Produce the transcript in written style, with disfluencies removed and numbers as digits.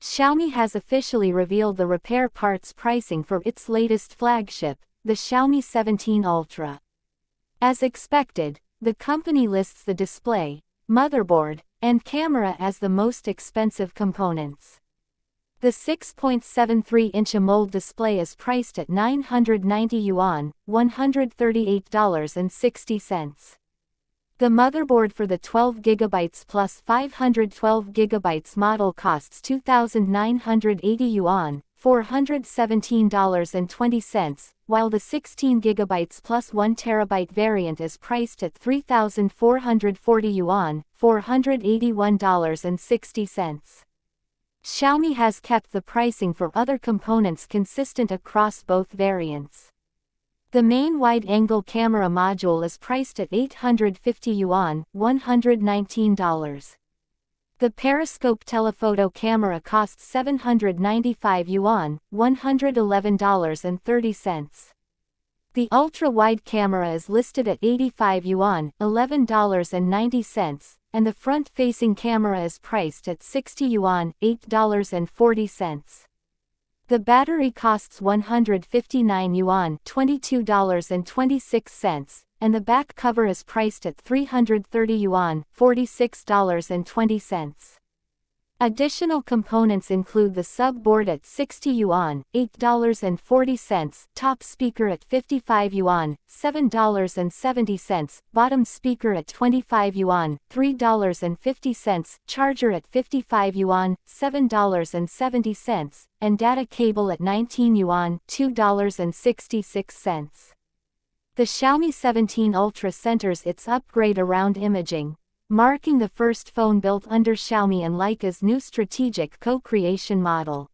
Xiaomi has officially revealed the repair parts pricing for its latest flagship, the Xiaomi 17 Ultra. As expected, the company lists the display, motherboard, and camera as the most expensive components. The 6.73-inch AMOLED display is priced at 990 yuan, $138.60. The motherboard for the 12GB plus 512GB model costs 2,980 yuan, $417.20, while the 16GB plus 1TB variant is priced at 3,440 yuan, $481.60. Xiaomi has kept the pricing for other components consistent across both variants. The main wide-angle camera module is priced at 850 yuan, $119. The periscope telephoto camera costs 795 yuan, $111.30. The ultra-wide camera is listed at 85 yuan, $11.90, and the front-facing camera is priced at 60 yuan, $8.40. The battery costs 159 yuan, $22.26, and the back cover is priced at 330 yuan, $46.20. Additional components include the sub-board at 60 yuan, $8.40, top speaker at 55 yuan, $7.70, bottom speaker at 25 yuan, $3.50, charger at 55 yuan, $7.70, and data cable at 19 yuan, $2.66. The Xiaomi 17 Ultra centers its upgrade around imaging, marking the first phone built under Xiaomi and Leica's new strategic co-creation model.